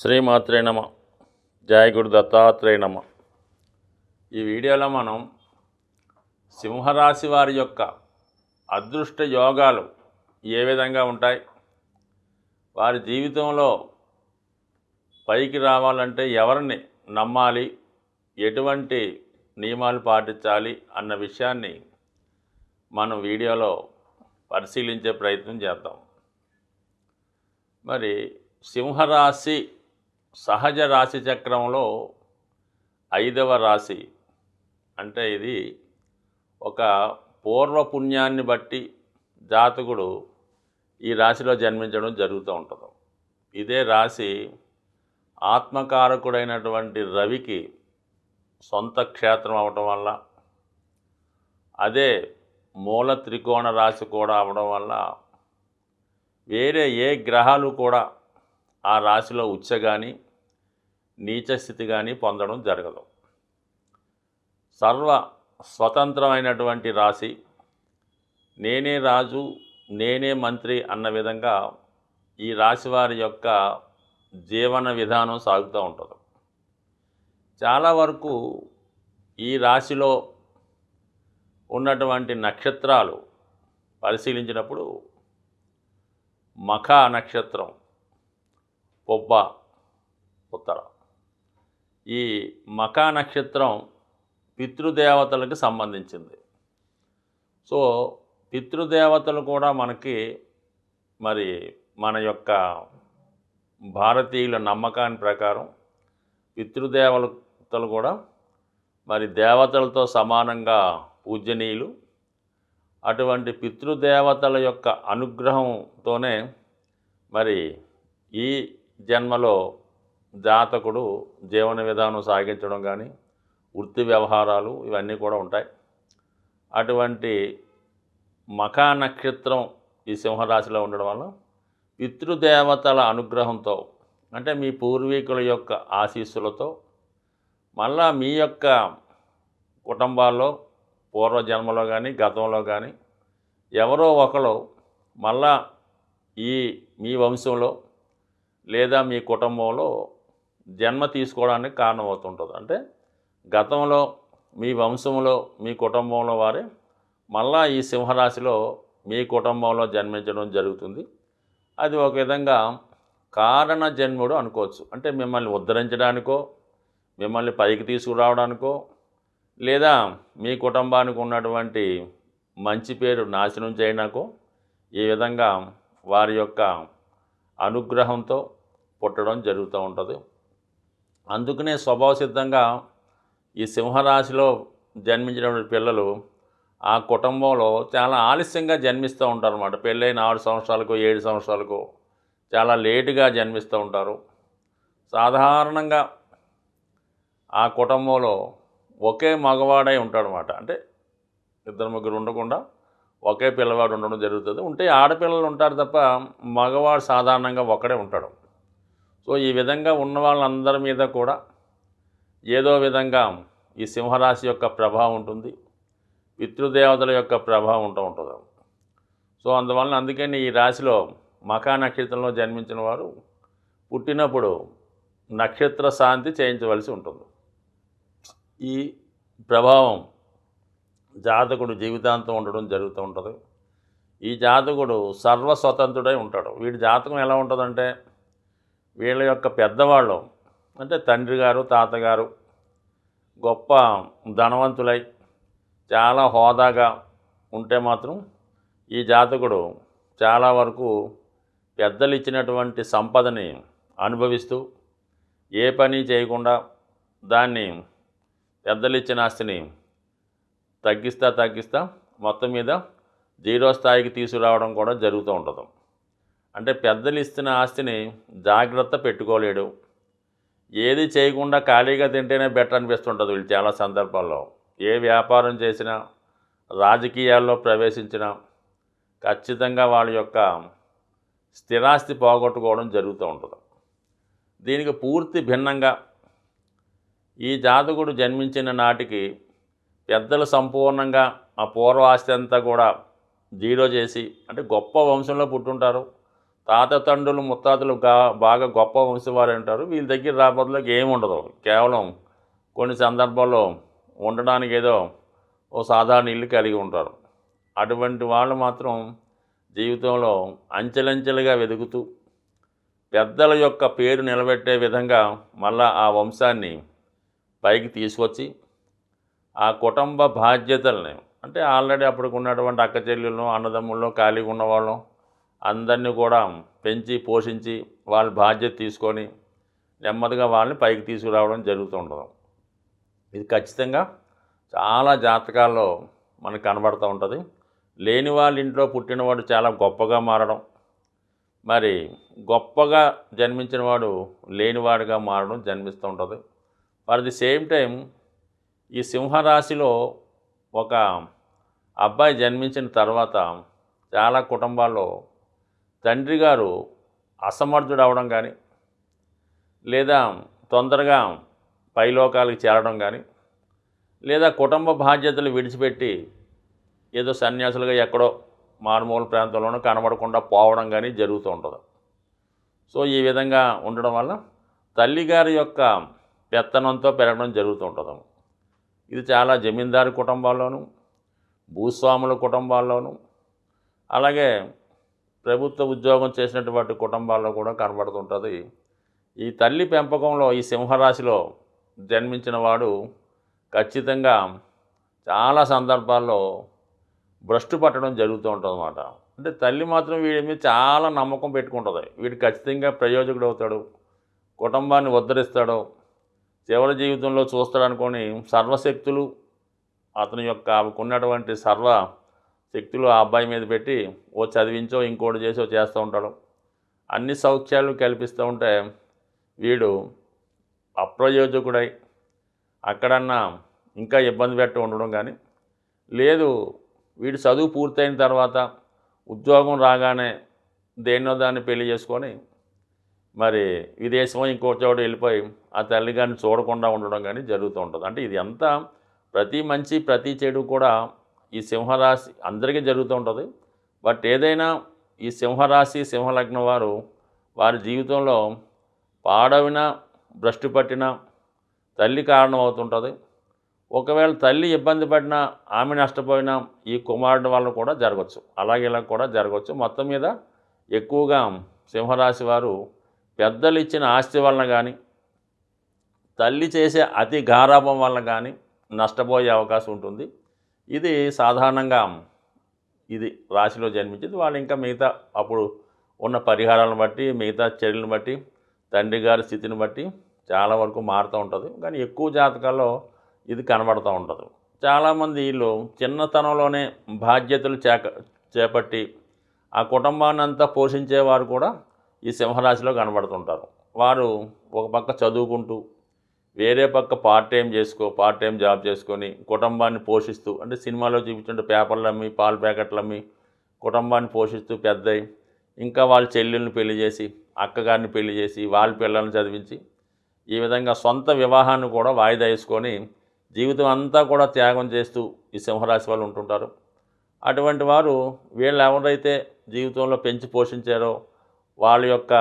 శ్రీమాత్రే నమ. జయ గురు దత్తాత్రేయ నమ. ఈ వీడియోలో మనం సింహరాశి వారి యొక్క అదృష్ట యోగాలు ఏ విధంగా ఉంటాయి, వారి జీవితంలో పైకి రావాలంటే ఎవరిని నమ్మాలి, ఎటువంటి నియమాలు పాటించాలి అన్న విషయాన్ని మనం వీడియోలో పరిశీలించే ప్రయత్నం చేద్దాం. మరి సింహరాశి సహజ రాశి చక్రంలో 5వ రాశి. అంటే ఇది ఒక పూర్వపుణ్యాన్ని బట్టి జాతకుడు ఈ రాశిలో జన్మించడం జరుగుతూ ఉంటుంది. ఇదే రాశి ఆత్మకారకుడైనటువంటి రవికి సొంత క్షేత్రం అవడం వల్ల, అదే మూల త్రికోణ రాశి కూడా అవడం వల్ల వేరే ఏ గ్రహాలు కూడా ఆ రాశిలో ఉచ్చ కానీ నీచ స్థితి కానీ పొందడం జరగదు. సర్వ స్వతంత్రమైనటువంటి రాశి, నేనే రాజు నేనే మంత్రి అన్న విధంగా ఈ రాశి వారి యొక్క జీవన విధానం సాగుతూ ఉంటుంది. చాలా వరకు ఈ రాశిలో ఉన్నటువంటి నక్షత్రాలు పరిశీలించినప్పుడు మఖ నక్షత్రం, పొబ్బ, ఉత్తర. ఈ మఖ నక్షత్రం పితృదేవతలకు సంబంధించింది. సో పితృదేవతలు కూడా మనకి మరి మన యొక్క భారతీయుల నమ్మకాన్ని ప్రకారం పితృదేవతలు కూడా మరి దేవతలతో సమానంగా పూజనీయులు. అటువంటి పితృదేవతల యొక్క అనుగ్రహంతోనే మరి ఈ జన్మలో జాతకుడు జీవన విధానం సాగించడం కానీ, వృత్తి వ్యవహారాలు ఇవన్నీ కూడా ఉంటాయి. అటువంటి మఖ నక్షత్రం ఈ సింహరాశిలో ఉండడం వల్ల పితృదేవతల అనుగ్రహంతో, అంటే మీ పూర్వీకుల యొక్క ఆశీస్సులతో, మళ్ళా మీ యొక్క కుటుంబాల్లో పూర్వజన్మలో కానీ గతంలో కానీ ఎవరో ఒకరు మళ్ళా ఈ మీ వంశంలో లేదా మీ కుటుంబంలో జన్మ తీసుకోవడానికి కారణమవుతుంటుంది. అంటే గతంలో మీ వంశంలో మీ కుటుంబంలో వారే మళ్ళా ఈ సింహరాశిలో మీ కుటుంబంలో జన్మించడం జరుగుతుంది. అది ఒక విధంగా కారణ జన్ముడు అనుకోవచ్చు. అంటే మిమ్మల్ని ఉద్ధరించడానికో, మిమ్మల్ని పైకి తీసుకురావడానికో, లేదా మీ కుటుంబానికి ఉన్నటువంటి మంచి పేరు నాశనం చేయడానికో ఈ విధంగా వారి యొక్క అనుగ్రహంతో పుట్టడం జరుగుతూ ఉంటుంది. అందుకనే స్వభావ సిద్ధంగా ఈ సింహరాశిలో జన్మించినటువంటి పిల్లలు ఆ కుటుంబంలో చాలా ఆలస్యంగా జన్మిస్తూ ఉంటారు అన్నమాట. పెళ్ళైన 6 సంవత్సరాలకు 7 సంవత్సరాలకు చాలా లేటుగా జన్మిస్తూ ఉంటారు. సాధారణంగా ఆ కుటుంబంలో ఒకే మగవాడై ఉంటాడనమాట. అంటే 2-3 ఉండకుండా ఒకే పిల్లవాడు ఉండడం జరుగుతుంది. ఉంటే ఆడపిల్లలు ఉంటారు తప్ప మగవాడు సాధారణంగా ఒక్కడే ఉంటాడు. సో ఈ విధంగా ఉన్న వాళ్ళందరి మీద కూడా ఏదో విధంగా ఈ సింహరాశి యొక్క ప్రభావం ఉంటుంది, పితృదేవతల యొక్క ప్రభావం ఉంటుంది. సో అందుకని ఈ రాశిలో మఖ నక్షత్రంలో జన్మించిన వారు పుట్టినప్పుడు నక్షత్ర శాంతి చేయించవలసి ఉంటుంది. ఈ ప్రభావం జాతకుడు జీవితాంతం ఉండడం జరుగుతూ ఉంటుంది. ఈ జాతకుడు సర్వస్వతంత్రుడై ఉంటాడు. వీడి జాతకం ఎలా ఉంటుందంటే, వీళ్ళ యొక్క పెద్దవాళ్ళు అంటే తండ్రి గారు తాతగారు గొప్ప ధనవంతులై చాలా హోదాగా ఉంటే మాత్రం ఈ జాతకుడు చాలా వరకు పెద్దలు ఇచ్చినటువంటి సంపదని అనుభవిస్తూ ఏ పని చేయకుండా దాన్ని పెద్దలు ఇచ్చిన ఆస్తిని తగ్గిస్తా మొత్తం మీద 0 స్థాయికి తీసుకురావడం కూడా జరుగుతూ ఉంటుంది. అంటే పెద్దలు ఇస్తున్న ఆస్తిని జాగ్రత్త పెట్టుకోలేడు. ఏది చేయకుండా ఖాళీగా తింటేనే బెటర్ అనిపిస్తుంటుంది వీళ్ళు చాలా సందర్భాల్లో. ఏ వ్యాపారం చేసినా, రాజకీయాల్లో ప్రవేశించినా ఖచ్చితంగా వాళ్ళ యొక్క స్థిరాస్తి పోగొట్టుకోవడం జరుగుతూ ఉంటుంది. దీనికి పూర్తి భిన్నంగా ఈ జాతకుడు జన్మించిన నాటికి పెద్దలు సంపూర్ణంగా ఆ పూర్వ ఆస్తి అంతా కూడా 0 చేసి, అంటే గొప్ప వంశంలో పుట్టుంటారు, తాత తండ్రులు ముత్తాతలు బాగా గొప్ప వంశవారు అంటారు. వీళ్ళ దగ్గర రాబోతులోకి ఏమి ఉండదు. కేవలం కొన్ని సందర్భాల్లో ఉండడానికి ఏదో ఓ సాధారణ ఇల్లు కలిగి ఉంటారు. అటువంటి వాళ్ళు మాత్రం జీవితంలో అంచెలంచెలుగా వెతుకుతూ పెద్దల యొక్క పేరు నిలబెట్టే విధంగా మళ్ళా ఆ వంశాన్ని పైకి తీసుకొచ్చి ఆ కుటుంబ బాధ్యతల్ని అంటే ఆల్రెడీ అప్పటికున్నటువంటి అక్క చెల్లెళ్ళు అన్నదమ్ముళ్ళు ఖాళీగా ఉన్నవాళ్ళం అందరినీ కూడా పెంచి పోషించి వాళ్ళ బాధ్యత తీసుకొని నెమ్మదిగా వాళ్ళని పైకి తీసుకురావడం జరుగుతుంటుంది. ఇది ఖచ్చితంగా చాలా జాతకాల్లో మనకు కనబడుతూ ఉంటుంది. లేని వాళ్ళ ఇంట్లో పుట్టినవాడు చాలా గొప్పగా మారడం, మరి గొప్పగా జన్మించిన వాడు లేనివాడుగా మారడం జన్మిస్తూ ఉంటుంది. ఫర్ ది సేమ్ టైం ఈ సింహరాశిలో ఒక అబ్బాయి జన్మించిన తర్వాత చాలా కుటుంబాల్లో తండ్రి గారు అసమర్థుడు అవడం కానీ లేదా తొందరగా పైలోకాలకు చేరడం కానీ లేదా కుటుంబ బాధ్యతలు విడిచిపెట్టి ఏదో సన్యాసులుగా ఎక్కడో మారుమూల ప్రాంతంలోనూ కనబడకుండా పోవడం కానీ జరుగుతూ ఉంటుంది. సో ఈ విధంగా ఉండడం వల్ల తల్లిగారి యొక్క పెత్తనంతో పెరగడం జరుగుతూ ఉంటుంది. ఇది చాలా జమీందారు కుటుంబాల్లోనూ భూస్వాముల కుటుంబాల్లోనూ అలాగే ప్రభుత్వ ఉద్యోగం చేసినటువంటి కుటుంబాల్లో కూడా కనబడుతుంటుంది. ఈ తల్లి పెంపకంలో ఈ సింహరాశిలో జన్మించిన వాడు ఖచ్చితంగా చాలా సందర్భాల్లో భ్రష్టు పట్టడం జరుగుతూ ఉంటుంది అన్నమాట. అంటే తల్లి మాత్రం వీడి మీద చాలా నమ్మకం పెట్టుకుంటుంది. వీడు ఖచ్చితంగా ప్రయోజకుడు అవుతాడు, కుటుంబాన్ని ఉద్ధరిస్తాడు, చివరి జీవితంలో చూస్తాడు అనుకొని సర్వశక్తులు అతని యొక్క ఉన్నటువంటి సర్వ శక్తులు ఆ అబ్బాయి మీద పెట్టి ఓ చదివించో ఇంకోటి చేసో చేస్తూ ఉంటాడు. అన్ని సౌఖ్యాలు కల్పిస్తూ ఉంటే వీడు అప్రయోజకుడై అక్కడన్నా ఇంకా ఇబ్బంది పెట్టి ఉండడం కానీ లేదు వీడు చదువు పూర్తయిన తర్వాత ఉద్యోగం రాగానే దేన్నో దాన్ని పెళ్లి చేసుకొని మరి విదేశమో ఇంకో చోట వెళ్ళిపోయి ఆ తల్లిగారిని చూడకుండా ఉండడం కానీ జరుగుతూ ఉంటుంది. అంటే ఇది అంతా ప్రతి మంచి ప్రతి చెడు కూడా ఈ సింహరాశి అందరికీ జరుగుతూ ఉంటుంది. బట్ ఏదైనా ఈ సింహరాశి సింహలగ్నం వారు వారి జీవితంలో పాడవిన భ్రష్టు పట్టిన తల్లి కారణం అవుతుంటుంది. ఒకవేళ తల్లి ఇబ్బంది పడినా ఆమె నష్టపోయినా ఈ కుమారుడి వల్ల కూడా జరగవచ్చు, అలాగే ఇలా కూడా జరగవచ్చు. మొత్తం మీద ఎక్కువగా సింహరాశి వారు పెద్దలు ఇచ్చిన ఆస్తి వలన కానీ తల్లి చేసే అతి గారాభం వలన కానీ నష్టపోయే అవకాశం ఉంటుంది. ఇది సాధారణంగా ఇది రాశిలో జన్మించింది వాళ్ళు ఇంకా మిగతా అప్పుడు ఉన్న పరిహారాలను బట్టి మిగతా చర్యలను బట్టి తండ్రి గారి స్థితిని బట్టి చాలా వరకు మారుతూ ఉంటుంది. కానీ ఎక్కువ జాతకాల్లో ఇది కనబడుతూ ఉంటుంది. చాలామంది వీళ్ళు చిన్నతనంలోనే బాధ్యతలు చేపట్టి ఆ కుటుంబాన్ని అంతా పోషించేవారు కూడా ఈ సింహరాశిలో కనబడుతుంటారు. వారు ఒక పక్క చదువుకుంటూ వేరే పక్క పార్ట్ టైం జాబ్ చేసుకొని కుటుంబాన్ని పోషిస్తూ అంటే సినిమాలో చూపించుంటే పేపర్లు అమ్మి పాలు ప్యాకెట్లు అమ్మి కుటుంబాన్ని పోషిస్తూ పెద్దయి ఇంకా వాళ్ళ చెల్లెళ్ళని పెళ్లి చేసి అక్కగారిని పెళ్లి చేసి వాళ్ళ పిల్లల్ని చదివించి ఈ విధంగా సొంత వివాహాన్ని కూడా వాయిదా వేసుకొని జీవితం అంతా కూడా త్యాగం చేస్తూ ఈ సింహరాశి వాళ్ళు ఉంటుంటారు. అటువంటి వారు వీళ్ళు ఎవరైతే జీవితంలో పెంచి పోషించారో వాళ్ళ యొక్క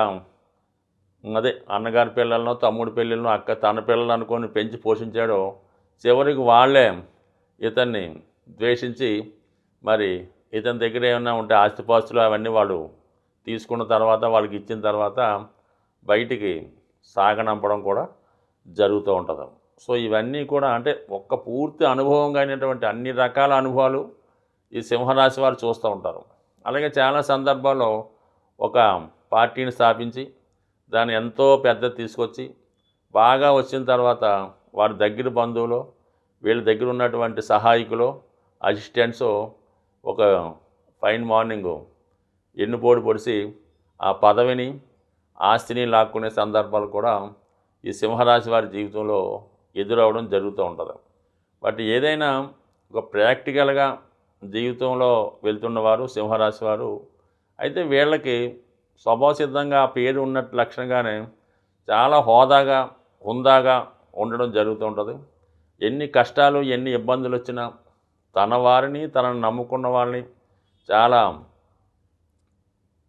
అన్నగారి పిల్లలను తమ్ముడి పిల్లలను అక్క తన పిల్లలు అనుకొని పెంచి పోషించాడో చివరికి వాళ్ళే ఇతన్ని ద్వేషించి మరి ఇతని దగ్గర ఏమైనా ఉంటే ఆస్తిపాస్తులు అవన్నీ వాళ్ళు తీసుకున్న తర్వాత వాళ్ళకి ఇచ్చిన తర్వాత బయటికి సాగనంపడం కూడా జరుగుతూ ఉంటుంది. సో ఇవన్నీ కూడా అంటే ఒక్క పూర్తి అనుభవంగా అయినటువంటి అన్ని రకాల అనుభవాలు ఈ సింహరాశి వారు చూస్తూ ఉంటారు. అలాగే చాలా సందర్భాల్లో ఒక పార్టీని స్థాపించి దాన్ని ఎంతో పెద్ద తీసుకొచ్చి బాగా వచ్చిన తర్వాత వారి దగ్గర బంధువులు వీళ్ళ దగ్గర ఉన్నటువంటి సహాయకులు అసిస్టెంట్స్ ఒక ఫైన్ మార్నింగ్ ఎన్నుపోటు పొడిచి ఆ పదవిని ఆస్తిని లాక్కునే సందర్భాలు కూడా ఈ సింహరాశి వారి జీవితంలో ఎదురవడం జరుగుతూ ఉంటుంది. బట్ ఏదైనా ఒక ప్రాక్టికల్గా జీవితంలో వెళ్తున్నవారు సింహరాశి వారు అయితే వీళ్ళకి స్వభావసిద్ధంగా ఆ పేరు ఉన్నట్టు లక్షణంగానే చాలా హోదాగా హుందాగా ఉండడం జరుగుతూ ఉంటుంది. ఎన్ని కష్టాలు ఎన్ని ఇబ్బందులు వచ్చినా తన వారిని తనను నమ్ముకున్న వాళ్ళని చాలా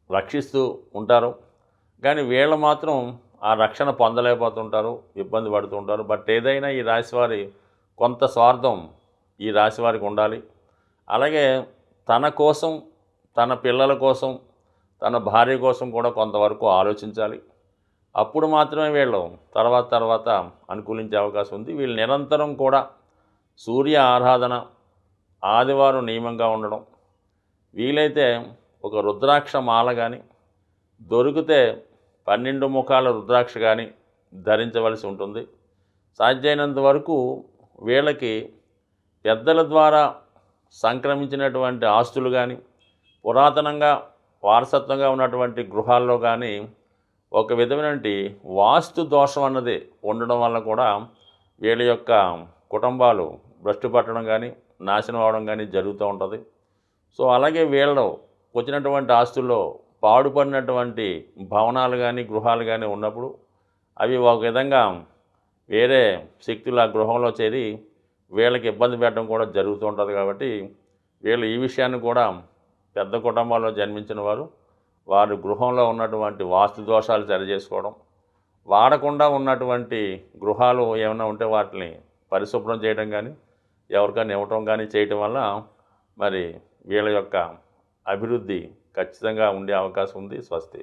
రక్షిస్తూ ఉంటారు. కానీ వీళ్ళు మాత్రం ఆ రక్షణ పొందలేకపోతుంటారు, ఇబ్బంది పడుతూ ఉంటారు. బట్ ఏదైనా ఈ రాశివారి కొంత స్వార్థం ఈ రాశివారికి ఉండాలి. అలాగే తన కోసం, తన పిల్లల కోసం, తన భార్య కోసం కూడా కొంతవరకు ఆలోచించాలి. అప్పుడు మాత్రమే వీళ్ళు తర్వాత అనుకూలించే అవకాశం ఉంది. వీళ్ళు నిరంతరం కూడా సూర్య ఆరాధన, ఆదివారం నియమంగా ఉండడం, వీలైతే ఒక రుద్రాక్ష మాల కానీ, దొరికితే 12 ముఖాల రుద్రాక్ష కానీ ధరించవలసి ఉంటుంది. సాధ్యమైనంత వరకు వీళ్ళకి పెద్దల ద్వారా సంక్రమించినటువంటి ఆస్తులు కానీ, పురాతనంగా వారసత్వంగా ఉన్నటువంటి గృహాల్లో కానీ ఒక విధమైనటువంటి వాస్తు దోషం అన్నది ఉండడం వల్ల కూడా వీళ్ళ యొక్క కుటుంబాలు భ్రష్టు పట్టడం కానీ, నాశనం అవడం కానీ జరుగుతూ ఉంటుంది. సో అలాగే వీళ్ళు వచ్చినటువంటి ఆస్తుల్లో పాడుపడినటువంటి భవనాలు కానీ, గృహాలు కానీ ఉన్నప్పుడు అవి ఒక విధంగా వేరే శక్తులు ఆ గృహంలో చేరి వీళ్ళకి ఇబ్బంది పెట్టడం కూడా జరుగుతూ ఉంటుంది. కాబట్టి వీళ్ళు ఈ విషయాన్ని కూడా పెద్ద కుటుంబాల్లో జన్మించిన వారు గృహంలో ఉన్నటువంటి వాస్తు దోషాలు సరిచేసుకోవడం, వాడకుండా ఉన్నటువంటి గృహాలు ఏమైనా ఉంటే వాటిని పరిశుభ్రం చేయడం కానీ, ఎవరికైనా ఇవ్వటం కానీ చేయటం వల్ల మరి వీళ్ళ యొక్క అభివృద్ధి ఖచ్చితంగా ఉండే అవకాశం ఉంది. స్వస్తి.